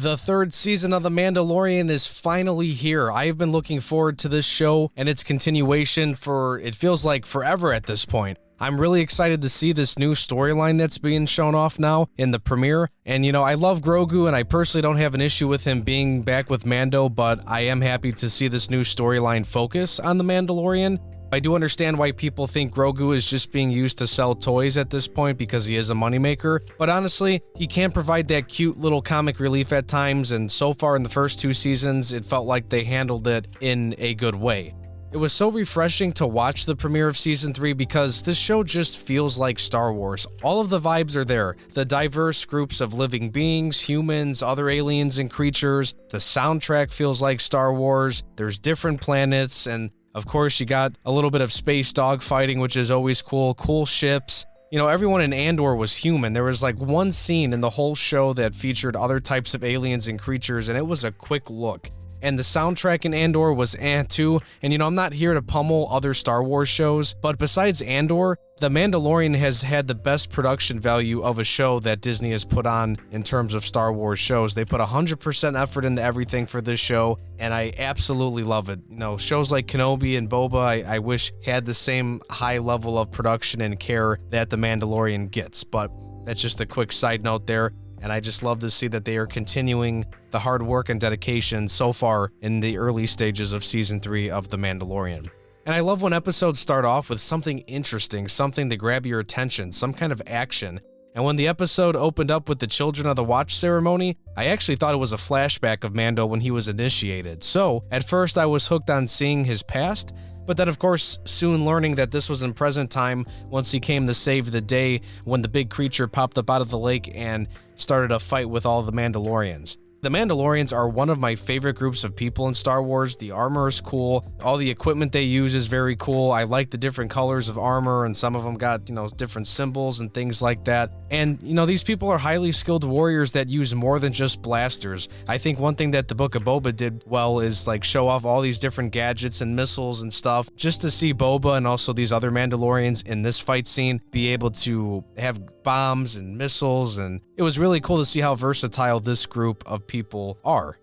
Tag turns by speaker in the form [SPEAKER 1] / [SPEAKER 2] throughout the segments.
[SPEAKER 1] The third season of The Mandalorian is finally here. I have been looking forward to this show and its continuation for, it feels like, forever at this point. I'm really excited to see this new storyline that's being shown off now in the premiere. And, I love Grogu, and I personally don't have an issue with him being back with Mando, but I am happy to see this new storyline focus on The Mandalorian. I do understand why people think Grogu is just being used to sell toys at this point because he is a moneymaker, but honestly, he can provide that cute little comic relief at times, and so far in the first 2 seasons, it felt like they handled it in a good way. It was so refreshing to watch the premiere of Season 3 because this show just feels like Star Wars. All of the vibes are there. The diverse groups of living beings, humans, other aliens and creatures. The soundtrack feels like Star Wars. There's different planets, and of course, you got a little bit of space dogfighting, which is always cool. Cool ships. Everyone in Andor was human. There was like one scene in the whole show that featured other types of aliens and creatures, and it was a quick look. And the soundtrack in Andor was too. And I'm not here to pummel other Star Wars shows, but besides Andor, The Mandalorian has had the best production value of a show that Disney has put on in terms of Star Wars shows. They put 100% effort into everything for this show, and I absolutely love it. Shows like Kenobi and Boba, I wish had the same high level of production and care that The Mandalorian gets, but that's just a quick side note there. And I just love to see that they are continuing the hard work and dedication so far in the early stages of Season 3 of The Mandalorian. And I love when episodes start off with something interesting, something to grab your attention, some kind of action. And when the episode opened up with the Children of the Watch ceremony, I actually thought it was a flashback of Mando when he was initiated. So, at first I was hooked on seeing his past, but then of course soon learning that this was in present time once he came to save the day when the big creature popped up out of the lake and started a fight with all the Mandalorians. The Mandalorians are one of my favorite groups of people in Star Wars. The armor is cool. All the equipment they use is very cool. I like the different colors of armor, and some of them got, different symbols and things like that. And, these people are highly skilled warriors that use more than just blasters. I think one thing that the Book of Boba did well is show off all these different gadgets and missiles and stuff. Just to see Boba and also these other Mandalorians in this fight scene be able to have bombs and missiles, and it was really cool to see how versatile this group of people are.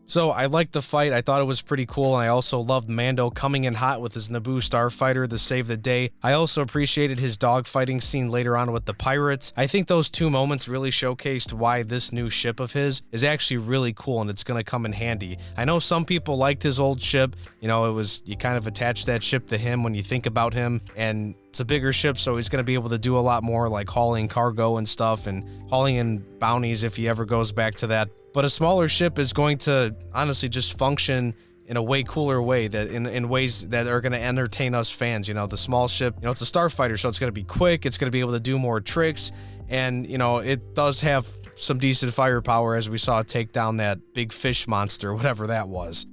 [SPEAKER 1] So I liked the fight. I thought it was pretty cool, and I also loved Mando coming in hot with his Naboo starfighter to save the day. I also appreciated his dogfighting scene later on with the pirates. I think those 2 moments really showcased why this new ship of his is actually really cool, and it's going to come in handy. I know some people liked his old ship. You kind of attach that ship to him when you think about him, and it's a bigger ship, so he's going to be able to do a lot more like hauling cargo and stuff and hauling in bounties if he ever goes back to that. But a smaller ship is going to honestly just function in a way cooler way, that in ways that are going to entertain us fans. The small ship, it's a starfighter, so it's going to be quick, it's going to be able to do more tricks, and it does have some decent firepower, as we saw take down that big fish monster, whatever that was.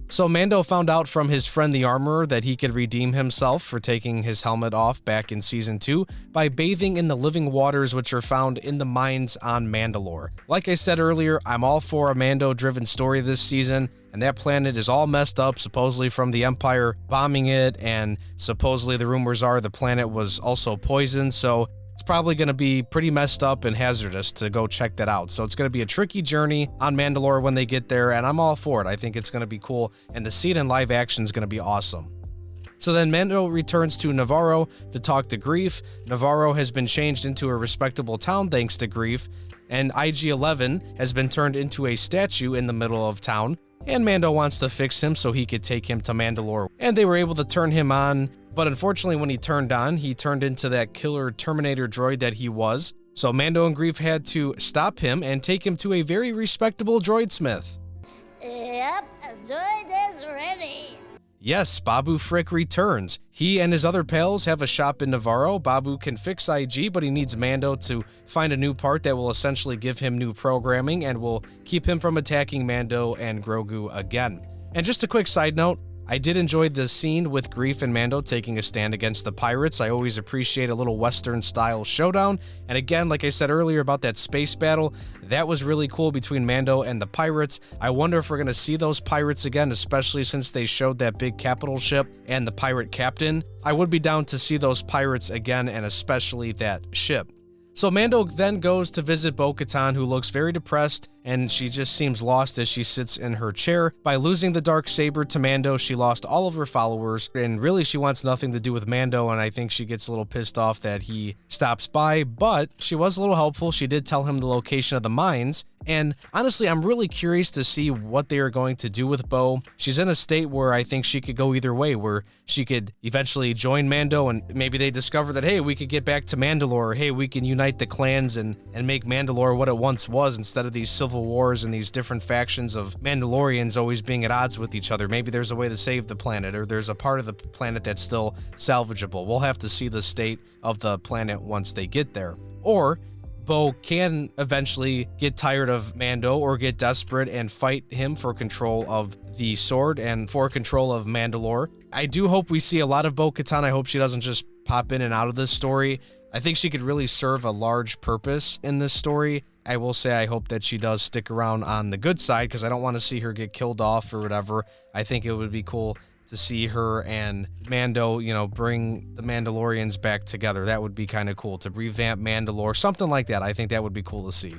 [SPEAKER 1] So Mando found out from his friend the Armorer that he could redeem himself for taking his helmet off back in Season 2 by bathing in the living waters which are found in the mines on Mandalore. Like I said earlier, I'm all for a Mando-driven story this season, and that planet is all messed up, supposedly from the Empire bombing it, and supposedly the rumors are the planet was also poisoned, so it's probably going to be pretty messed up and hazardous to go check that out. So it's going to be a tricky journey on Mandalore when they get there, and I'm all for it. I think it's going to be cool, and to see it in live action is going to be awesome. So then Mando returns to Navarro to talk to Greef. Navarro has been changed into a respectable town thanks to Greef, and IG-11 has been turned into a statue in the middle of town, and Mando wants to fix him so he could take him to Mandalore. And they were able to turn him on, but unfortunately when he turned on, he turned into that killer Terminator droid that he was. So Mando and Greef had to stop him and take him to a very respectable droid smith.
[SPEAKER 2] Yep, a droid is ready.
[SPEAKER 1] Yes, Babu Frick returns. He and his other pals have a shop in Navarro. Babu can fix IG, but he needs Mando to find a new part that will essentially give him new programming and will keep him from attacking Mando and Grogu again. And just a quick side note, I did enjoy the scene with Greef and Mando taking a stand against the pirates. I always appreciate a little Western-style showdown. And again, like I said earlier about that space battle, that was really cool between Mando and the pirates. I wonder if we're going to see those pirates again, especially since they showed that big capital ship and the pirate captain. I would be down to see those pirates again, and especially that ship. So Mando then goes to visit Bo-Katan, who looks very depressed and she just seems lost as she sits in her chair. By losing the Darksaber to Mando, she lost all of her followers, and really she wants nothing to do with Mando, and I think she gets a little pissed off that he stops by, but she was a little helpful. She did tell him the location of the mines, and honestly, I'm really curious to see what they are going to do with Bo. She's in a state where I think she could go either way, where she could eventually join Mando and maybe they discover that, hey, we could get back to Mandalore, or hey, we can unite the clans and make Mandalore what it once was instead of these civil wars and these different factions of Mandalorians always being at odds with each other. Maybe there's a way to save the planet, or there's a part of the planet that's still salvageable. We'll have to see the state of the planet once they get there. Or Bo can eventually get tired of Mando or get desperate and fight him for control of the sword and for control of Mandalore. I do hope we see a lot of Bo-Katan. I hope she doesn't just pop in and out of this story. I think she could really serve a large purpose in this story. I will say I hope that she does stick around on the good side, because I don't want to see her get killed off or whatever. I think it would be cool to see her and Mando, bring the Mandalorians back together. That would be kind of cool, to revamp Mandalore, something like that. I think that would be cool to see.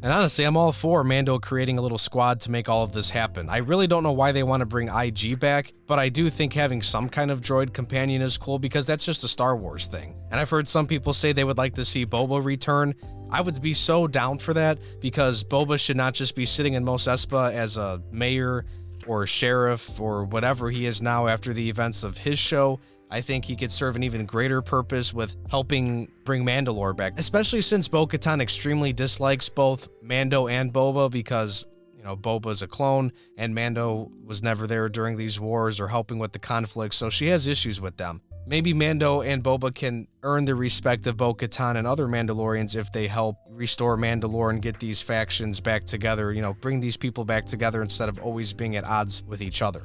[SPEAKER 1] And honestly, I'm all for Mando creating a little squad to make all of this happen. I really don't know why they want to bring IG back, but I do think having some kind of droid companion is cool, because that's just a Star Wars thing. And I've heard some people say they would like to see Boba return. I would be so down for that, because Boba should not just be sitting in Mos Espa as a mayor or sheriff or whatever he is now after the events of his show. I think he could serve an even greater purpose with helping bring Mandalore back, especially since Bo-Katan extremely dislikes both Mando and Boba, because, Boba's a clone and Mando was never there during these wars or helping with the conflict, so she has issues with them. Maybe Mando and Boba can earn the respect of Bo-Katan and other Mandalorians if they help restore Mandalore and get these factions back together, bring these people back together instead of always being at odds with each other.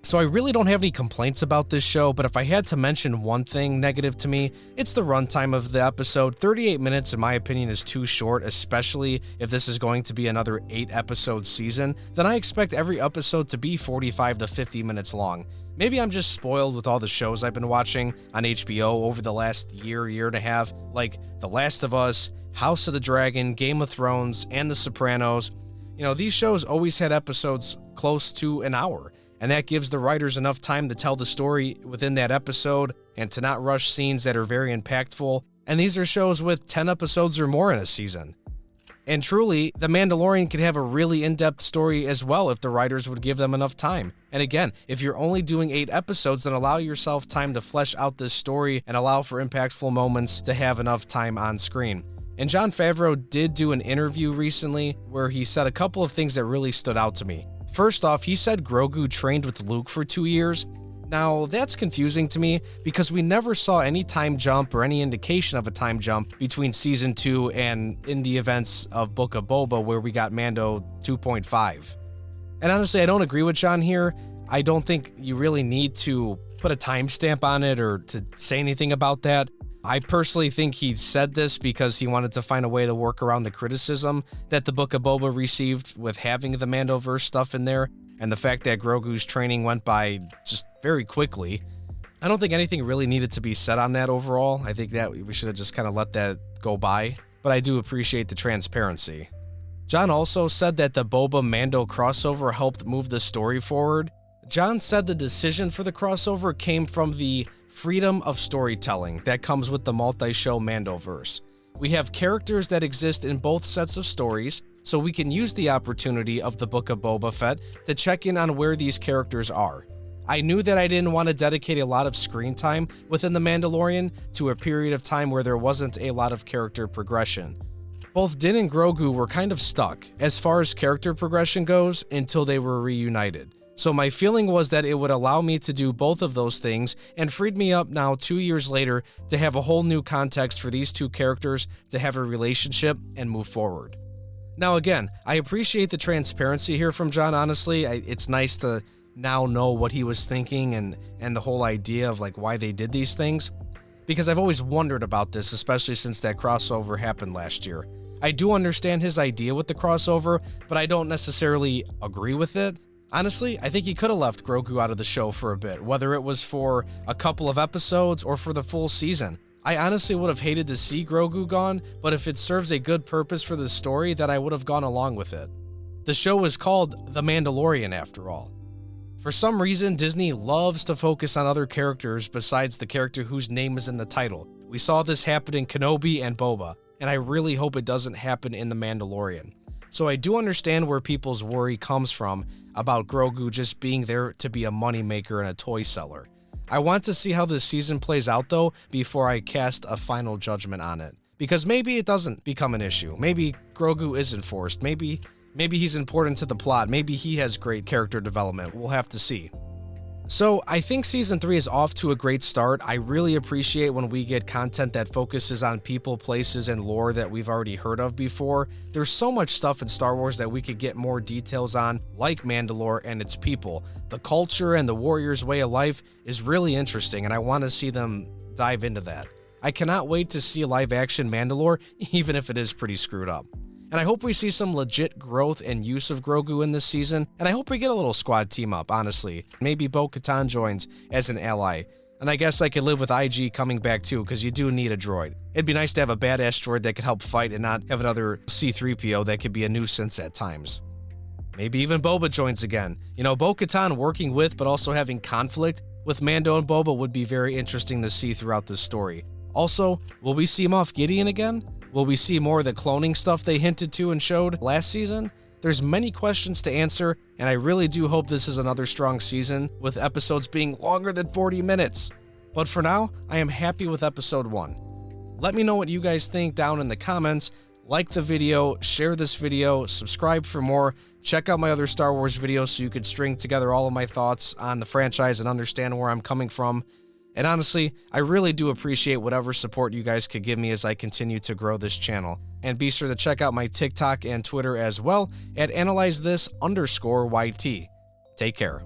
[SPEAKER 1] So I really don't have any complaints about this show, but if I had to mention one thing negative to me, it's the runtime of the episode. 38 minutes, in my opinion, is too short, especially if this is going to be another 8-episode season. Then I expect every episode to be 45 to 50 minutes long. Maybe I'm just spoiled with all the shows I've been watching on HBO over the last year and a half, like The Last of Us, House of the Dragon, Game of Thrones, and The Sopranos. These shows always had episodes close to an hour, and that gives the writers enough time to tell the story within that episode and to not rush scenes that are very impactful. And these are shows with 10 episodes or more in a season. And truly, The Mandalorian could have a really in-depth story as well if the writers would give them enough time. And again, if you're only doing 8 episodes, then allow yourself time to flesh out this story and allow for impactful moments to have enough time on screen. And Jon Favreau did do an interview recently where he said a couple of things that really stood out to me. First off, he said Grogu trained with Luke for 2 years. Now, that's confusing to me because we never saw any time jump or any indication of a time jump between Season 2 and in the events of Book of Boba, where we got Mando 2.5. And honestly, I don't agree with Jon here. I don't think you really need to put a timestamp on it or to say anything about that. I personally think he said this because he wanted to find a way to work around the criticism that the Book of Boba received with having the mandoverse stuff in there, and the fact that Grogu's training went by just very quickly. I don't think anything really needed to be said on that overall. I think that we should have just kind of let that go by, but I do appreciate the transparency. Jon also said that the Boba-Mando crossover helped move the story forward. Jon said the decision for the crossover came from the freedom of storytelling that comes with the multi-show Mandoverse. We have characters that exist in both sets of stories, so we can use the opportunity of the Book of Boba Fett to check in on where these characters are. I knew that I didn't want to dedicate a lot of screen time within The Mandalorian to a period of time where there wasn't a lot of character progression. Both Din and Grogu were kind of stuck as far as character progression goes until they were reunited. So my feeling was that it would allow me to do both of those things and freed me up now 2 years later to have a whole new context for these two characters to have a relationship and move forward. Now again, I appreciate the transparency here from Jon, honestly. It's nice to now know what he was thinking and the whole idea of like why they did these things, because I've always wondered about this, especially since that crossover happened last year. I do understand his idea with the crossover, but I don't necessarily agree with it. Honestly, I think he could have left Grogu out of the show for a bit, whether it was for a couple of episodes or for the full season. I honestly would have hated to see Grogu gone, but if it serves a good purpose for the story, then I would have gone along with it. The show is called The Mandalorian after all. For some reason, Disney loves to focus on other characters besides the character whose name is in the title. We saw this happen in Kenobi and Boba, and I really hope it doesn't happen in The Mandalorian. So I do understand where people's worry comes from about Grogu just being there to be a moneymaker and a toy seller. I want to see how this season plays out though before I cast a final judgment on it. Because maybe it doesn't become an issue. Maybe Grogu isn't forced. Maybe he's important to the plot. Maybe he has great character development. We'll have to see. So I think season 3 is off to a great start. I really appreciate when we get content that focuses on people, places, and lore that we've already heard of before. There's so much stuff in Star Wars that we could get more details on, like Mandalore and its people. The culture and the warriors' way of life is really interesting, and I want to see them dive into that. I cannot wait to see live action Mandalore, even if it is pretty screwed up. And I hope we see some legit growth and use of Grogu in this season, and I hope we get a little squad team up, honestly. Maybe Bo-Katan joins as an ally. And I guess I could live with IG coming back too, because you do need a droid. It'd be nice to have a badass droid that could help fight and not have another C-3PO that could be a nuisance at times. Maybe even Boba joins again. You know, Bo-Katan working with but also having conflict with Mando and Boba would be very interesting to see throughout this story. Also, will we see Moff Gideon again? Will we see more of the cloning stuff they hinted to and showed last season? There's many questions to answer, and I really do hope this is another strong season, with episodes being longer than 40 minutes. But for now, I am happy with episode 1. Let me know what you guys think down in the comments. Like the video, share this video, subscribe for more, check out my other Star Wars videos so you could string together all of my thoughts on the franchise and understand where I'm coming from. And honestly, I really do appreciate whatever support you guys could give me as I continue to grow this channel. And be sure to check out my TikTok and Twitter as well at analyzethis_YT. Take care.